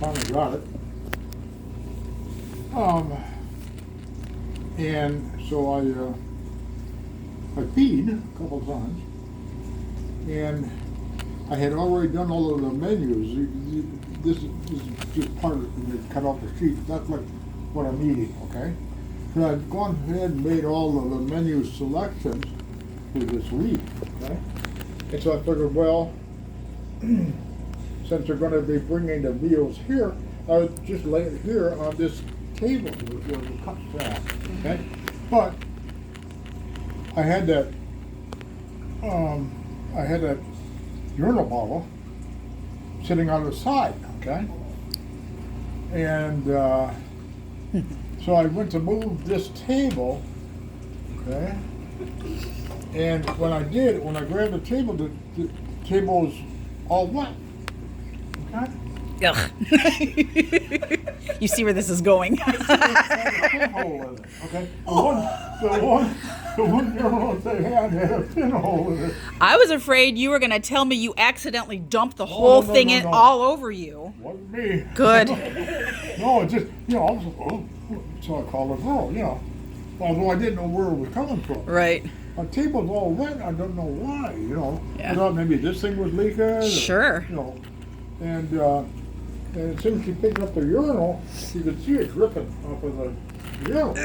finally got it. And so I peed a couple times, and I had already done all of the menus. This is just part of it, cut off the sheet. That's like what I'm eating, okay? So I've gone ahead and made all of the menu selections for this week, okay? And so I figured, well, since they're going to be bringing the meals here, I would just lay it here on this table where the cups are at, okay? But I had that urinal bottle sitting on the side, okay? And so I went to move this table, okay? And when I did, when I grabbed the table was all wet, okay? Ugh. You see where this is going. Pinhole in it, okay? The one urinal they had a pinhole in it. I was afraid you were going to tell me you accidentally dumped the whole thing in all over you. Wasn't me. Good. No, it just, I was like, oh, so I called the girl, although I didn't know where it was coming from. Right. My table's all wet, I don't know why, Yeah. I thought maybe this thing was leaking. Sure. And as soon as she picked up the urinal, you could see it dripping off of the urinal.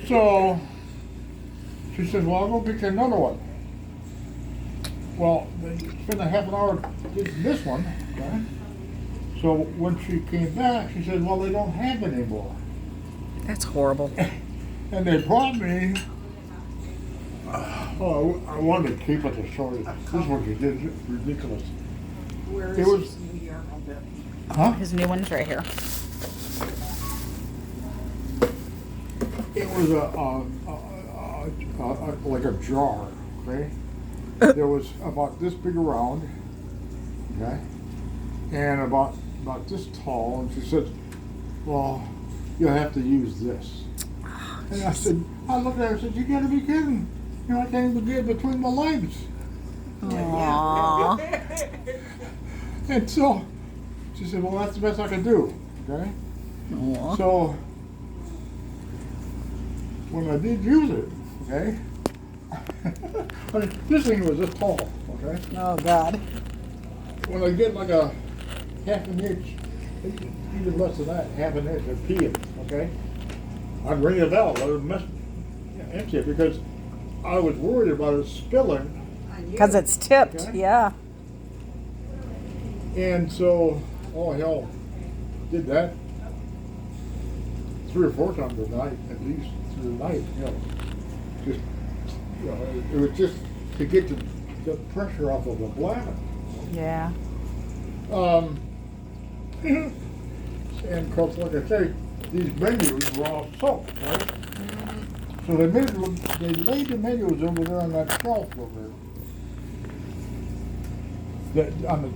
So she says, well, I'll go get you another one. Well, they spent a half an hour getting this one, okay? So when she came back, she said, well, they don't have it anymore. That's horrible. And they brought me, I wanted to keep it to show you. This is what you did, ridiculous. Where is It was- this new urinal bit? Huh? His new one's right here. It was like a jar, okay? There was about this big around, okay? And about this tall, and she said, well, you'll have to use this. And I looked at her and said, you gotta be kidding. I can't even get it between my legs. Aww. And so she said, well, that's the best I can do, okay? Aww. So when I did use it, okay? I mean, this thing was this tall, okay? Oh, God. When I get like a half an inch, even less than that, half an inch of peeing, okay? I'd ring a bell, I would empty it because I was worried about it spilling. Because it's tipped, Okay. yeah. And so, oh hell, did that 3 or 4 times a night, at least through the night, Just, it was just to get the pressure off of the bladder. Yeah. And of course, like I say, these menus were all soaked, right? So they laid the menus over there on that shelf over there. On the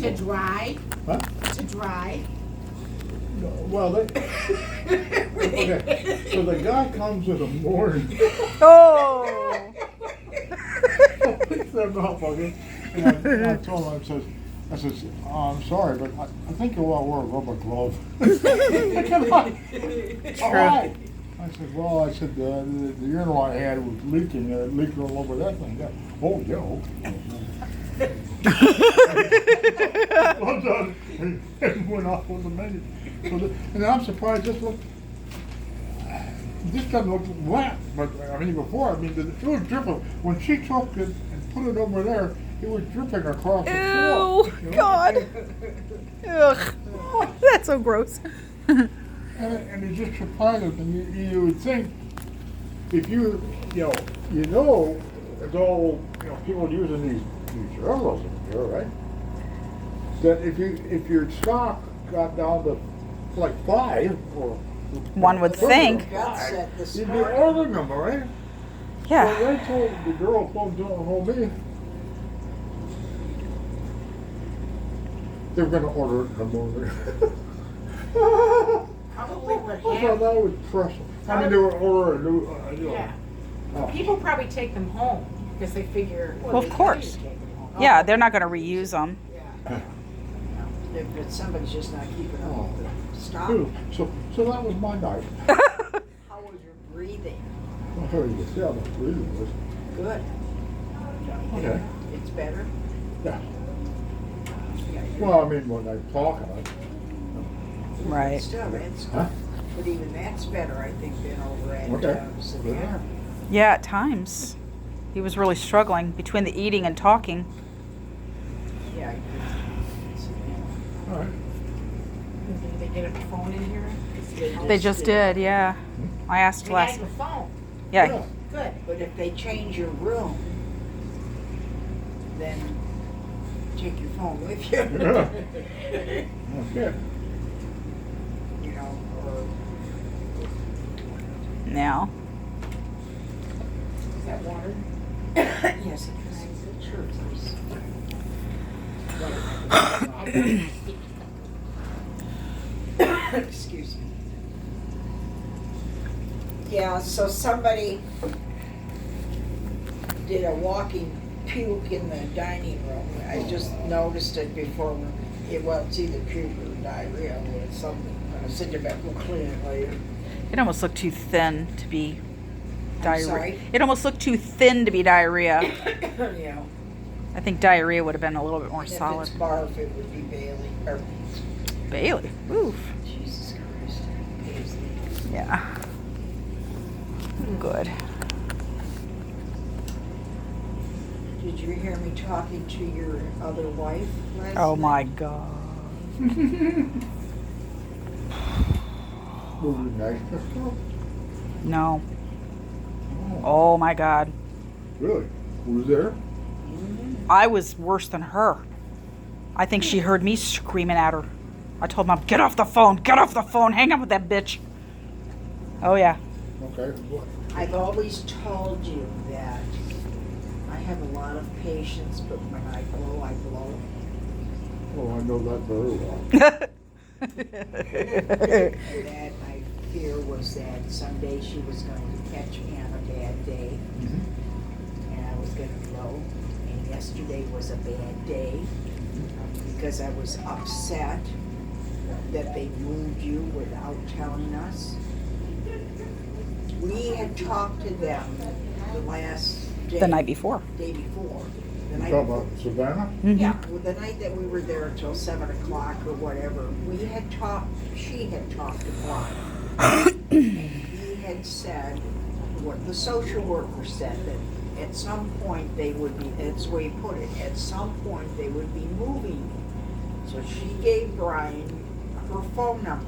To dry, huh? to dry. No, well, okay. So the guy comes in the morning, Oh! picks them up, okay? And I told him, I says, I'm sorry, but I think you want to wear a rubber glove. Come on. All right. I said, the urinal I had was leaking. It leaked all over that thing. Yeah. Oh, yeah, okay. Well done. And went off on the menu. And I'm surprised this doesn't look wet. But I mean, before, it was dripping. When she took it and put it over there, it was dripping across the floor. Ew, God. Ugh. That's so gross. And it just surprises me. You would think if you it's all people using these journals in here, right? That if your stock got down to like 5 or One would think. Gut set this you'd be morning. ordering them, right? Yeah. So they told the girl told me they were going to order it in the morning. Probably what I thought happened. that was pressure. I mean, they were ordering a new, Yeah. Oh. People probably take them home because they figure. Well, of they course. tell you to take them home. Yeah, they're not going to reuse them. Yeah. But somebody's just not keeping up with it. Stop. So that was my night. How was your breathing? Oh, you can tell the breathing was, Good. okay, It's better? yeah. Yeah. Well, I mean, when I talk, Right. Still, that's Huh? But even that's better, I think, than over at Okay. Savannah. Yeah, at times. He was really struggling between the eating and talking. Yeah. all right. Did they get a phone in here? They just did, yeah. I asked They last. had the phone. Yeah. Good. But if they change your room, then take your phone with you. Yeah. Okay. You know, or Now. is that water? Yes, it is. Sure it is. Excuse me. Yeah, so somebody did a walking puke in the dining room. I just noticed it before. It's either puke or diarrhea or something. I said to Beck, we'll clean it later. It almost looked too thin to be I'm diarrhea. sorry? It almost looked too thin to be diarrhea. Yeah. I think diarrhea would have been a little bit more And solid. if it's barf, it would be Bailey. Or, Bailey. Oof. Jesus Christ. Paisley. Yeah. Good. Did you hear me talking to your other wife last Oh night? my God. Was it nice, Mr.? No. Oh my God. Really? Who was there? I was worse than her. I think she heard me screaming at her. I told Mom, get off the phone, hang up with that bitch. Oh yeah. Okay. I've always told you that I have a lot of patience, but when I blow, I blow. Oh, I know that very well. And that my fear was that someday she was going to catch me on a bad day, and I was going to blow. And yesterday was a bad day because I was upset that they moved you without telling us. We had talked to them the last day. The night before. Day before. The You night talking before. about Savannah? Yeah, well, the night that we were there until 7 o'clock or whatever, she had talked to Brian. And he had said, what the social worker said, that at some point they would be, that's the way he put it, at some point they would be moving. So she gave Brian her phone number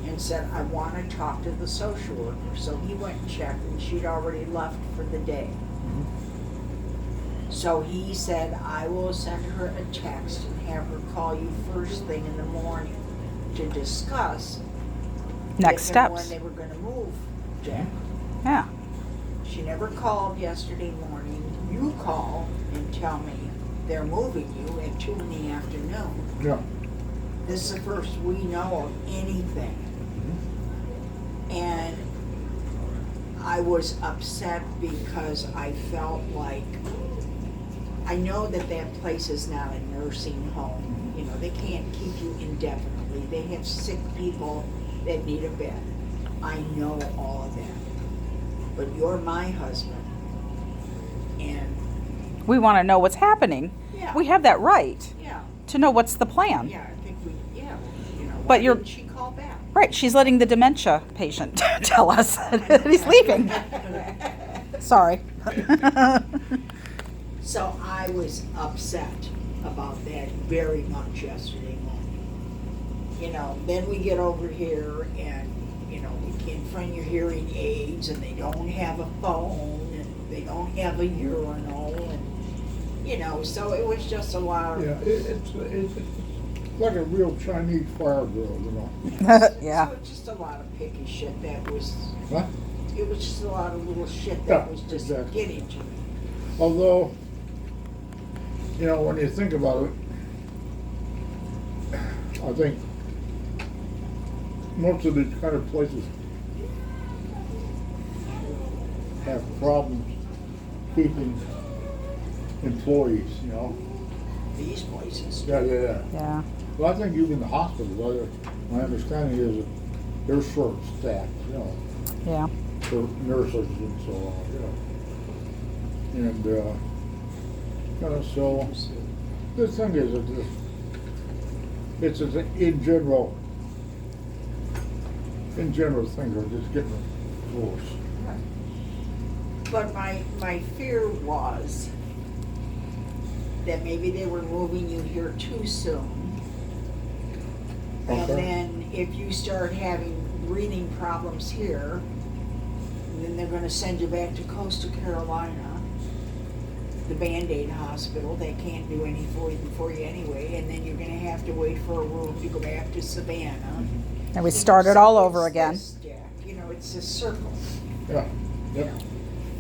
and said, I want to talk to the social worker. So he went and checked, and she'd already left for the day. So he said, I will send her a text and have her call you first thing in the morning to discuss Next if and steps. when they were going to move Jack. Yeah. She never called yesterday morning. You call and tell me they're moving you at 2 in the afternoon. Yeah. This is the first we know of anything. And I was upset because I felt like, I know that that place is not a nursing home. You know, they can't keep you indefinitely. They have sick people that need a bed. I know all of that. But you're my husband. And, We want to know what's happening. yeah. We have that right Yeah, to know what's the plan. yeah, I think we, yeah, you know, But why you're- didn't she call back? Right, she's letting the dementia patient tell us that he's leaving. Sorry. So I was upset about that very much yesterday morning. You know, then we get over here and, you know, you can't find your hearing aids and they don't have a phone and they don't have a urinal and, you know, so it was just a lot of. Yeah, it's like a real Chinese fire drill, you know. Yeah. So it's just a lot of picky shit that was, Huh? it was just a lot of little shit Yeah, that was just exactly. getting to me. Although, you know, when you think about it, I think most of these kind of places have problems keeping employees, you know. these places. Yeah. Yeah. Well, I think even the hospitals, my understanding is that they're short staffed, you know, Yeah. for nurses and so on, you know. And, so, the thing is, it's in general, things are just getting worse. But my fear was that maybe they were moving you here too soon. And Okay. then if you start having breathing problems here, then they're gonna send you back to Coastal Carolina, the Band-Aid hospital. They can't do anything for you anyway, and then you're gonna have to wait for a room to go back to Savannah. And we You know, started so all over it's again. this, Jack. You know, it's a circle. Yeah, You yep. know,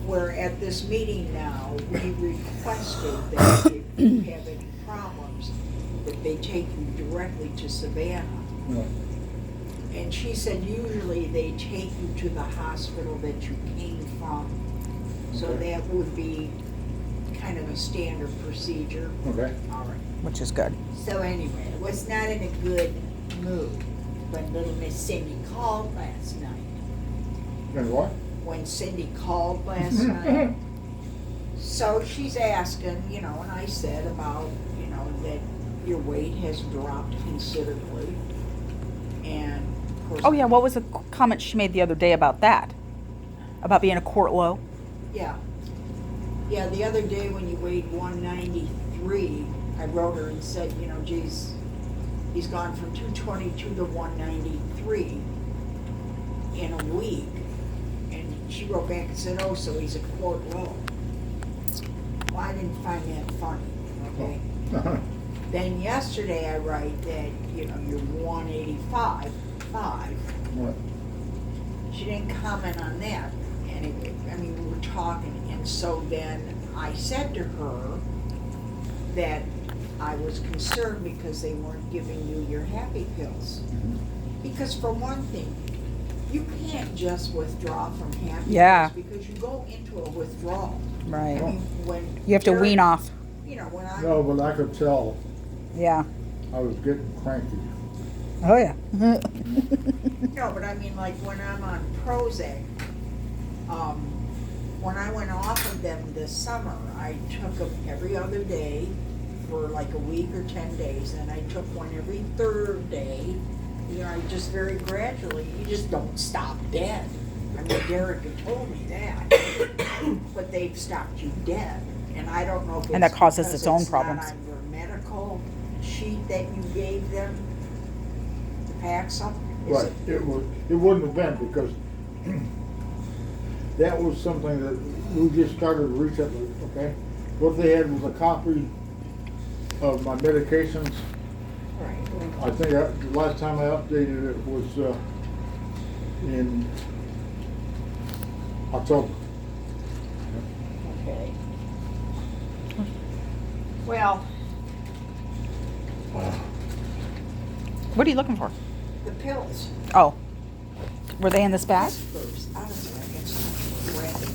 where at this meeting now, we requested that if you have any problems, that they take you directly to Savannah. Yeah. And she said usually they take you to the hospital that you came from. So Okay. that would be kind of a standard procedure. Okay. All right. Which is good. So anyway, I was not in a good mood when little Miss Cindy called last night. And what? When Cindy called last night. So she's asking, you know, and I said about, you know, that your weight has dropped considerably. And of course. Oh yeah, what was the comment she made the other day about that? About being a quart low? Yeah. Yeah, the other day when you weighed 193, I wrote her and said, you know, geez, he's gone from 222 to 193 in a week. And she wrote back and said, oh, so he's a quart low. Well, I didn't find that funny, okay? Then yesterday I write that, you know, you're 185.5. What? She didn't comment on that. Anyway, I mean, we were talking, and so then I said to her that I was concerned because they weren't giving you your happy pills. Because for one thing, you can't just withdraw from happy Yeah. pills because you go into a withdrawal. I Right. mean, when You have to wean off. You know, when I No, but I could tell Yeah. I was getting cranky. Oh yeah. No, but I mean, like, when I'm on Prozac, when I went off of them this summer, I took them every other day for like a week or 10 days, and I took one every third day. You know, just very gradually, you just don't stop dead. I mean, Derek had told me that, but they've stopped you dead, and I don't know if it's And that causes because its own it's problems. not on your medical sheet that you gave them, the Paxil. Is Right, it wouldn't have been because that was something that we just started recently, okay? What they had was a copy of my medications. Right. I think the last time I updated it was in October. Okay. Well, What are you looking for? the pills. Oh. Were they in this bag? First, I don't know, I guess, random,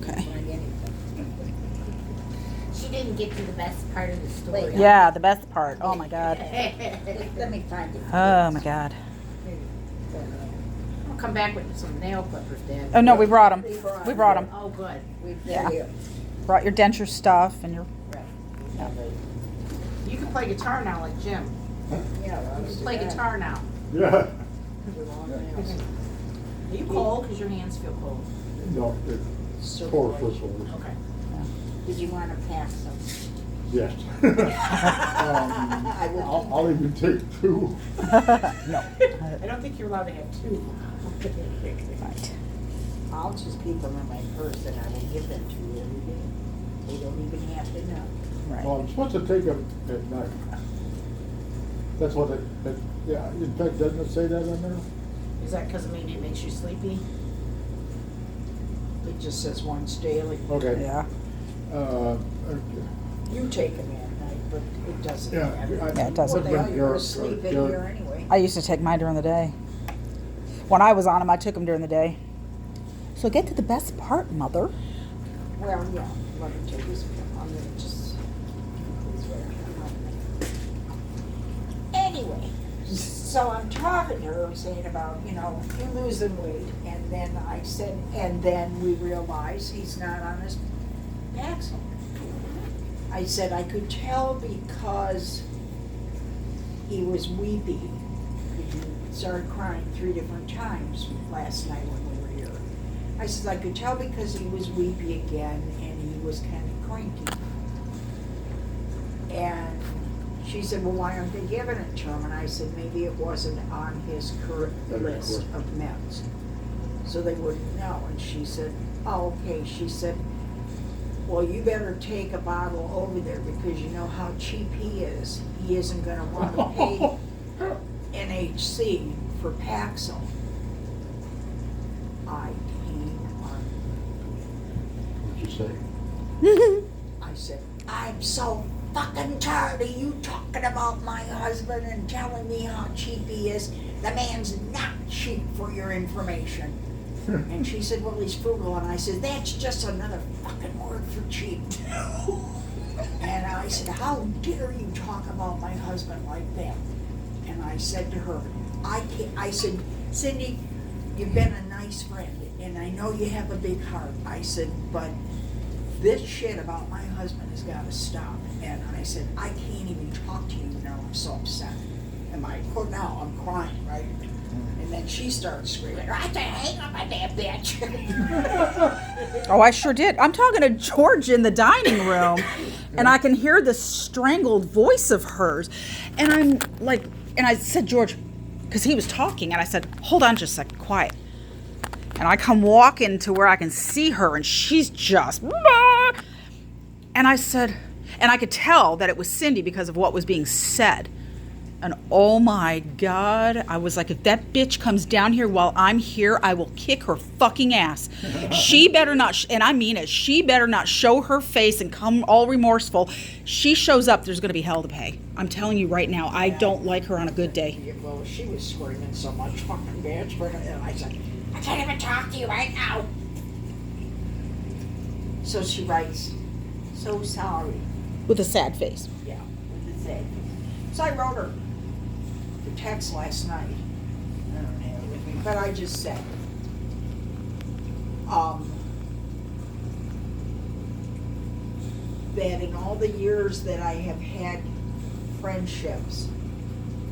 Okay. like anything. She didn't get to the best part of the story. Yeah, the best part. Oh my god. Let me find it. Oh my god. I'll come back with some nail clippers, Dad. Oh no, we brought them. We brought them. Oh, good. Yeah. Brought your denture stuff and your. You can play guitar now like Jim. Yeah, You can play guitar now. Yeah. Are you cold? Because your hands feel cold. No, it's poor first one. Okay. Did you want to pass some? Yes. I will. I'll even take two. No. I don't think you're allowed to have two. Right. I'll just keep them in my purse and I will give them to you every day. They don't even have to know. Right. Well, I'm supposed to take them at night. That's what yeah, in fact, doesn't it say that in there? Is that because maybe it makes you sleepy? It just says once daily. Okay. Yeah. You take them at night, but it doesn't Yeah, matter. Yeah, it doesn't. Well, they are, you're Derek- asleep in Derek- here anyway. I used to take mine during the day. When I was on them, I took them during the day. So get to the best part, mother. Well, yeah, let me take this. I'm gonna just. So I'm talking to her, I'm saying about, you know, you losing weight, and then I said, and then we realized he's not on his Paxil. I said I could tell because he was weepy. He started crying 3 different times last night when we were here. I said I could tell because he was weepy again and he was kind of cranky. And she said, well, why aren't they giving it to him? And I said, maybe it wasn't on his current list of meds. So they wouldn't know. And she said, oh, okay. She said, well, you better take a bottle over there because you know how cheap he is. He isn't going to want to pay NHC for Paxil. I came on. What'd you say? I said, I'm so fucking tired of you talking about my husband and telling me how cheap he is. The man's not cheap, for your information. And she said, well, he's frugal. And I said, that's just another fucking word for cheap. And I said, how dare you talk about my husband like that? And I said to her, I said, Cindy, you've been a nice friend, and I know you have a big heart. I said, but this shit about my husband has got to stop. And I said, I can't even talk to you now. I'm so upset. And now I'm crying, right? And then she started screaming, I can hang up on that bitch. Oh, I sure did. I'm talking to George in the dining room, and I can hear the strangled voice of hers. And I'm like, and I said, George, because he was talking, and I said, hold on just a second, quiet. And I come walking to where I can see her, and she's just, and I said, and I could tell that it was Cindy because of what was being said. And oh my God, I was like, if that bitch comes down here while I'm here, I will kick her fucking ass. She better not, and I mean it, she better not show her face and come all remorseful. She shows up, there's going to be hell to pay. I'm telling you right now, I don't like her on a good day. Well, she was screaming so much, fucking bitch. And I said, I can't even talk to you right now. So she writes, so sorry. With a sad face. Yeah, with the thing. So I wrote her the text last night. I don't have it with me, but I just said, that in all the years that I have had friendships,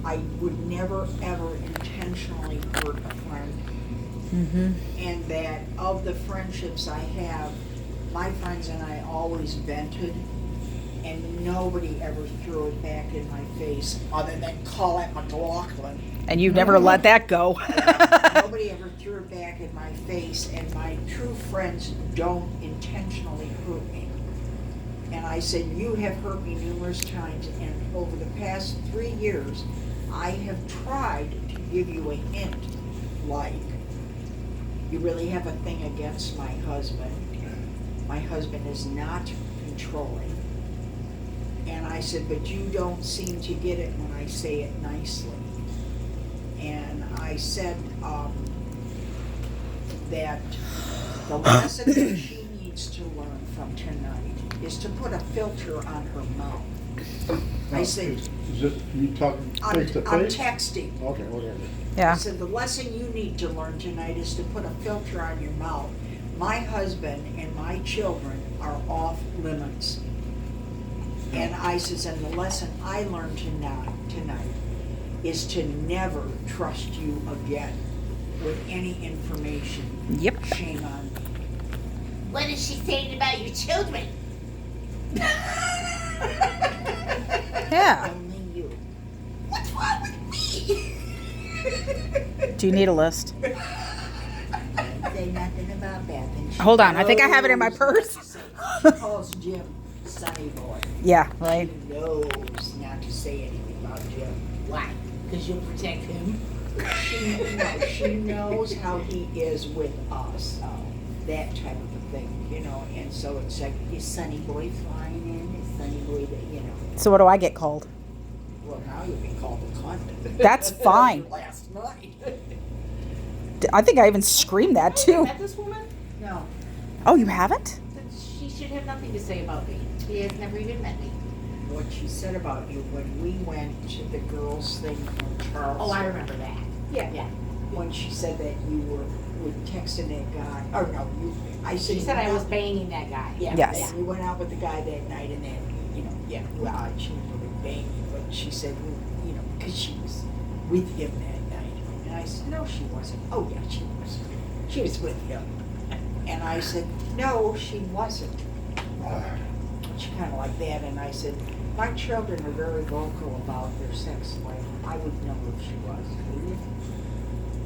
I would never ever intentionally hurt a friend. Mm-hmm. And that of the friendships I have, my friends and I always vented, and nobody ever threw it back in my face other than Colette McLaughlin. And you never let that go. Nobody ever threw it back in my face, and my true friends don't intentionally hurt me. And I said, you have hurt me numerous times, and over the past 3 years, I have tried to give you a hint, like, you really have a thing against my husband. My husband is not controlling. And I said, but you don't seem to get it when I say it nicely. And I said that the lesson that she needs to learn from tonight is to put a filter on her mouth. I said, Is this, you talking face to I'm face? texting. Okay, whatever. I Yeah. said, the lesson you need to learn tonight is to put a filter on your mouth. My husband and my children are off limits. And I says, and the lesson I learned tonight is to never trust you again with any information. Yep. Shame on me. What is she saying about your children? Yeah. Only you. What's wrong with me? Do you need a list? Didn't say nothing about that. And she Hold on, I think I have it in my knows purse. not to say- She calls Jim Sonny Boy. Yeah, right. She knows not to say anything about Jim. Why? Because you'll protect him. She knows how he is with us, that type of a thing, you know, and so it's like, is Sonny Boy flying in? Is Sonny Boy, you know, So what do I get called? well, now you've been called a cunt. That's fine. Last night. I think I even screamed that You too. met this woman? Oh, you haven't? She should have nothing to say about me. She has never even met me. what she said about you when we went to the girls' thing from Charleston. Oh, I remember that. Yeah. Yeah. When she said that you were texting that guy, or no, I said. She said I was banging that guy. Yeah. Yes. And you went out with the guy that night and then, yeah, well, she didn't really bang you, but she said, because she was with him that night. And I said, no, she wasn't. Oh, yeah, she was. She was with him. And I said, no, she wasn't. She kind of like that, and I said, my children are very vocal about their sex life. I would know if she was. Would you?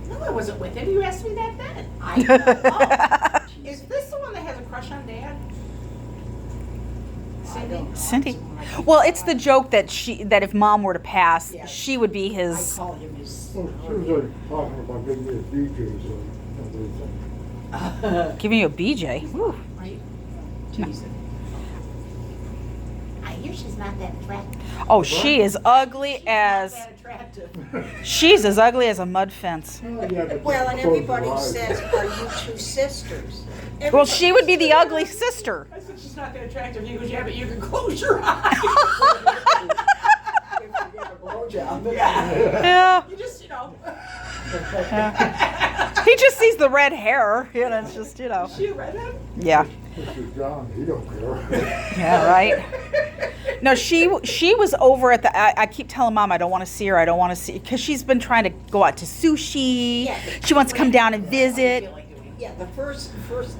No, I wasn't with him. You asked me that then. I Oh, is this the one that has a crush on Dad? I don't know. Cindy. That's the one I- Well, it's the joke that if Mom were to pass, Yeah. she would be I his. call him his. Well, she was talking about getting me a DJ, so everything. Giving you a BJ. Whew. Right? Teasing. I hear she's not that attractive. Oh, she is ugly She's as. not that attractive. She's as ugly as a mud fence. Well, and everybody says, are you two sisters? Well, she would be the ugly sister. I said she's not that attractive. He goes, yeah, but you can close your eyes. Yeah. You just, He just sees the red hair. It's just, She a redhead? Yeah. Mr. John, he don't care. Yeah, right. No, she was over at the. I keep telling Mom I don't want to see her. I don't want to see because she's been trying to go out to sushi. Yeah, She wants to come down and visit. Yeah, the first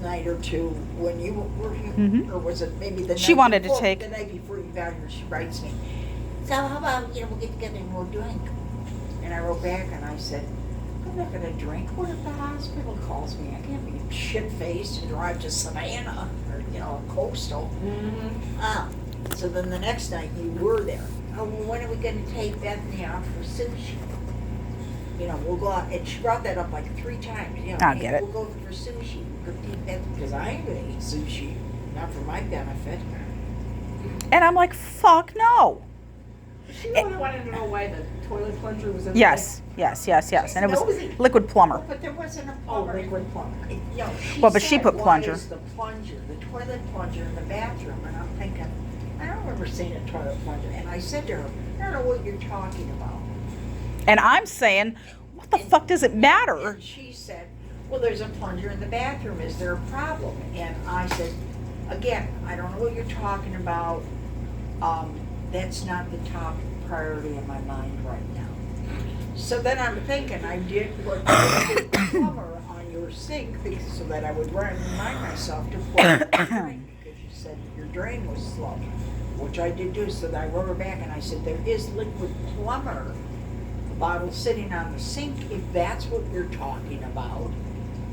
night or two when you were here, Mhm. or was it maybe the night She wanted to before, take- the night before you got here, she writes me, so how about, we'll get together and we'll drink. And I wrote back and I said, I'm not gonna drink. What if the hospital calls me? I can't be shit-faced and drive to Savannah or, Coastal. So then the next night you were there. Oh, well, when are we gonna take Bethany out for sushi? We'll go out, and she brought that up like 3 times, I'll hey, get it. We'll go for sushi, we'll go take Bethany, because I ain't gonna eat sushi, not for my benefit. And I'm like, fuck no. She really wanted to know why the toilet plunger was in the Yes. And it was Nosy. liquid plumber. But there wasn't a Oh, plumber. liquid plumber. Well, but she said, put why plunger. is the toilet plunger in the bathroom? And I'm thinking, I don't remember seeing a toilet plunger. And I said to her, I don't know what you're talking about. And I'm saying, what the fuck does it matter? And she said, well, there's a plunger in the bathroom. Is there a problem? And I said, again, I don't know what you're talking about. That's not the top priority in my mind right now. So then I'm thinking I did put the plumber on your sink so that I would remind myself to pour it in the drain because you said your drain was slow, which I did do. So then I wrote her back and I said, there is liquid plumber bottle sitting on the sink if that's what you're talking about,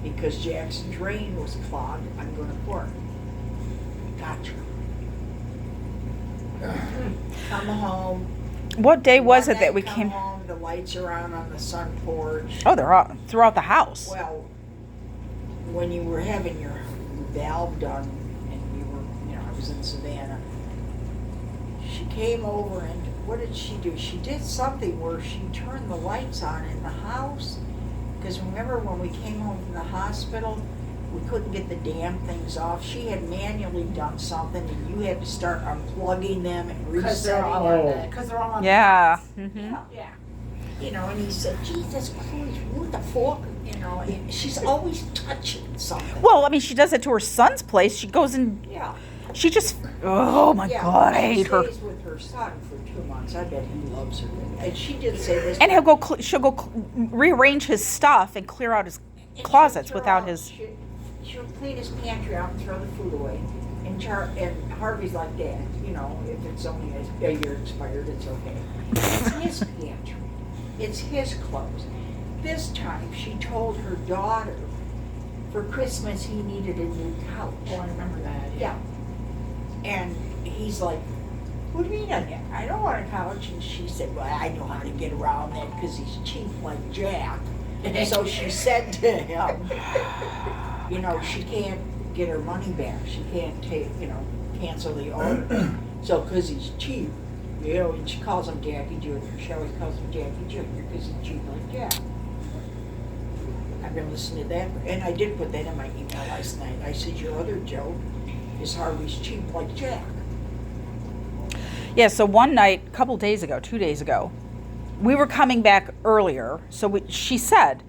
because Jack's drain was clogged. I'm going to pour it. Gotcha. Come home. What day was One it that night, we come came? home, the lights are on the sun porch. Oh, they're all throughout the house. Well, when you were having your valve done and you were, I was in Savannah, she came over and what did she do? She did something where she turned the lights on in the house. Because remember when we came home from the hospital, we couldn't get the damn things off. She had manually done something and you had to start unplugging them and Because they're resetting all them. on the, because they're all on Yeah. the Mhm. Yeah. And he said, Jesus Christ, what the fuck? And she's always touching something. Well, I mean, she does it to her son's place. She goes and Yeah. she just. Oh my Yeah, God, I she hate her. stays with her son for 2 months. I bet he loves her. And she did say this. And she'll go rearrange his stuff and clear out his and closets she'll without throw his. out- She'll clean his pantry out and throw the food away. And Harvey's like that. If it's only a year expired, it's okay. It's his pantry. It's his clothes. This time, she told her daughter for Christmas he needed a new couch. Oh, I remember that. Yeah. And he's like, what do you mean I don't want a couch. And she said, well, I know how to get around that because he's cheap like Jack. And so she said to him, she can't get her money back. She can't cancel the order. So, because he's cheap, and she calls him Jackie Jr. She always calls him Jackie Jr. because he's cheap like Jack. I've been listening to that. And I did put that in my email last night. I said, your other joke is Harvey's cheap like Jack. Yeah, so one night, a couple days ago, 2 days ago, we were coming back earlier. So she said,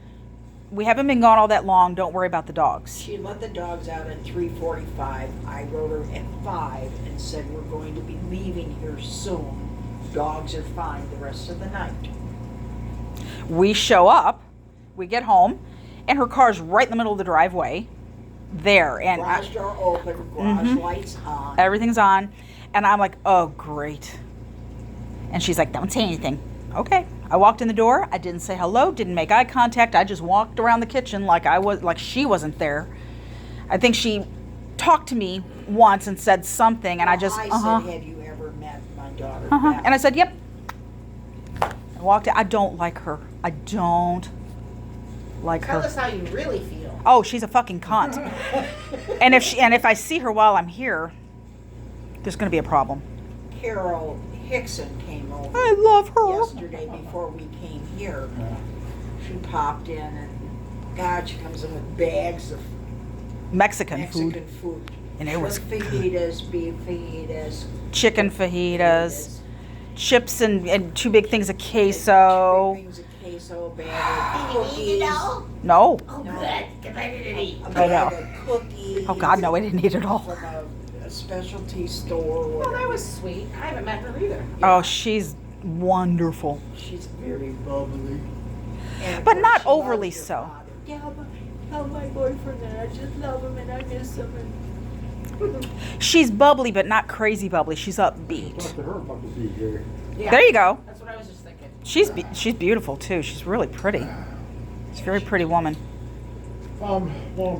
we haven't been gone all that long. Don't worry about the dogs. She let the dogs out at 3:45. I wrote her at 5 and said, we're going to be leaving here soon. Dogs are fine the rest of the night. We show up, we get home, and her car's right in the middle of the driveway there. And Garage door open, garage lights on. everything's on. And I'm like, oh, great. And she's like, don't say anything. Okay. I walked in the door. I didn't say hello, didn't make eye contact. I just walked around the kitchen like she wasn't there. I think she talked to me once and said something, and I just, I said, have you ever met my daughter? And I said, yep. I walked in. I don't like her. I don't like Tell her. us how you really feel. Oh, she's a fucking cunt. and if I see her while I'm here, there's going to be a problem. Carol Hickson came over I love her. yesterday before we came here. She popped in and God, she comes in with bags of Mexican food. Mexican food. And it was Shrimp fajitas, beef fajitas, Chicken fajitas, chips and two big things of queso. Three things of queso, bag of cookies. No. Oh, good, because I didn't eat. A I bag know. of cookies. Oh God, no, I didn't eat it all. From a specialty store. Or Well, that whatever. was sweet. I haven't met her either. Oh, she's wonderful. She's very bubbly. And of But course, not she loves overly your so. father. Yeah, but tell my boyfriend that I just love him and I miss him. And She's bubbly, but not crazy bubbly. She's upbeat. Talk to her about the DJ. Yeah, There you go. That's what I was just thinking. She's beautiful too. She's really pretty. She's a very pretty woman. Well, I'm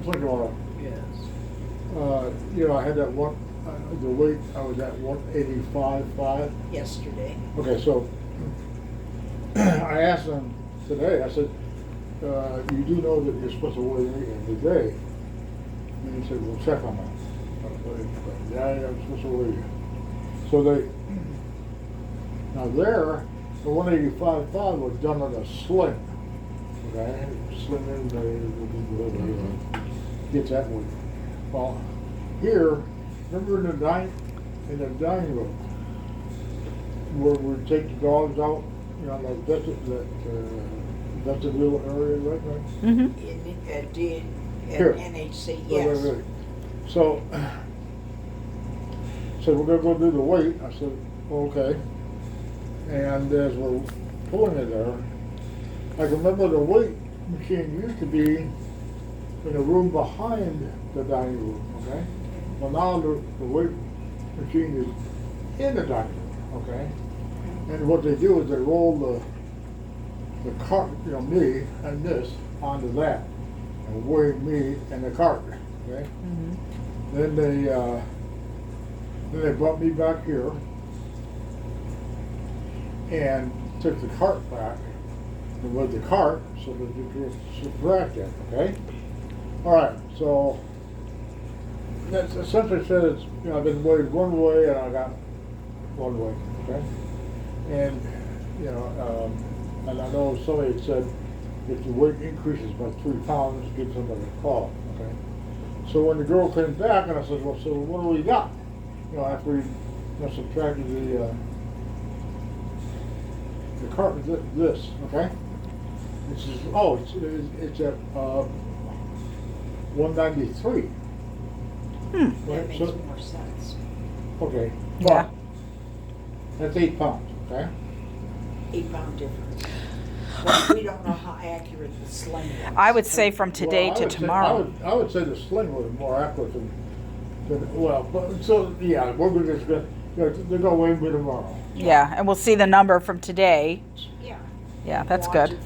thinking about yes. I had that one, the weight, I was at 185.5. Yesterday. Okay, so I asked them today, I said, you do know that you're supposed to weigh in today? And he said, we'll check on that. I said, yeah, I'm supposed to weigh you. So now there, the 185.5 was done on a sling. Okay, sling in gets that weight. Well, here, remember in the dining room, where we take the dogs out, that vestibule area, right? Mm-hmm. Here. NHC, Right, yes. right, right. So, said we're gonna go do the weight. I said, okay. And as we're pulling it there, I can remember the weight machine used to be in the room behind the dining room, okay? Well, now the weight machine is in the dining room, okay? And what they do is they roll the cart, me and this onto that, and weigh me and the cart, okay? Then they brought me back here and took the cart back and weighed the cart so that you could subtract it, okay? All right, so that's essentially said it's, I've been weighed one way and I got one way, okay? And, and I know somebody had said if the weight increases by 3 pounds, give somebody a call, okay? So when the girl came back and I said, well, so what do we got? After we subtracted the cart with this, okay? It says, oh, it's at 193. That Right, makes so- more sense. Okay. Yeah. That's 8 pounds, okay? 8 pound difference. But we don't know how accurate the sling was. I would say from today Well, I to would say- tomorrow. I would say the sling was more accurate than but so, yeah, we're just gonna, they're gonna weigh me tomorrow. Yeah, and we'll see the number from today. Yeah. Yeah, that's Watch good. it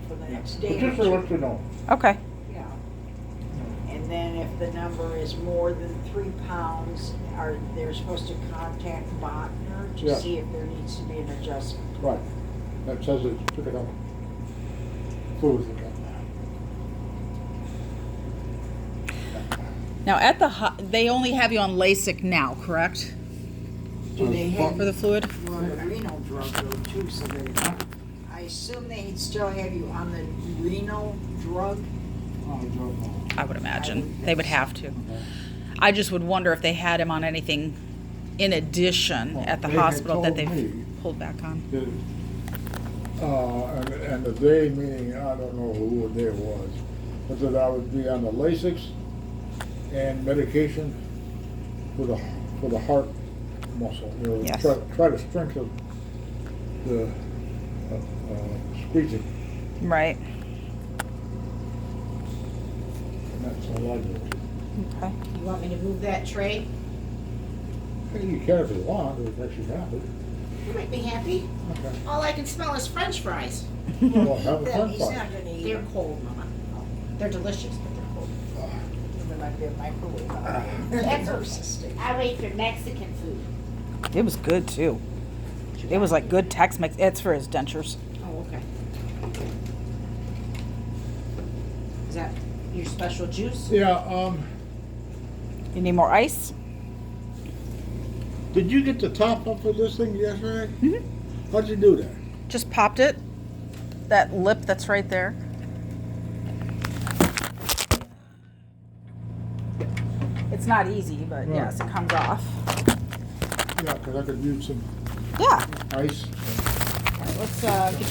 for the next But day or just to two. let you know. Okay. Yeah. And then if the number is more than 3 pounds, they're supposed to contact Botner to Yeah. see if there needs to be an adjustment. Right. That says it, took it up. Food again. Now at the they only have you on LASIK now, correct? Do they have For the fluid? you on the renal drug though too, so I assume they still have you on the renal drug? I don't know. I would imagine they would have to. I just would wonder if they had him on anything in addition Well, at the they had hospital that told they've me pulled back on. that, and the day meaning, I don't know who the day it was, but that I would be on the Lasix and medication for the heart muscle. You know, Yes. try to strengthen the squeezing. Right. And that's all I do. Okay. You want me to move that tray? You can if you want, if it makes you happy. You make me happy. Okay. All I can smell is French fries. Well, have a Then fun he's fire. not gonna eat They're them. cold, Mama. They're delicious, but they're cold. There might be a microwave on it. That's Versus I wait for Mexican food. It was good too. It was like good Tex-Mex. It's for his dentures. Oh, okay. Is that your special juice? Yeah, You need more ice? did you get the top off of this thing yesterday? Mhm. How'd you do that? Just popped it. That lip that's right there. It's not easy, but Right. yes, it comes off. Yeah, 'cause I could use some Yeah. ice. Let's get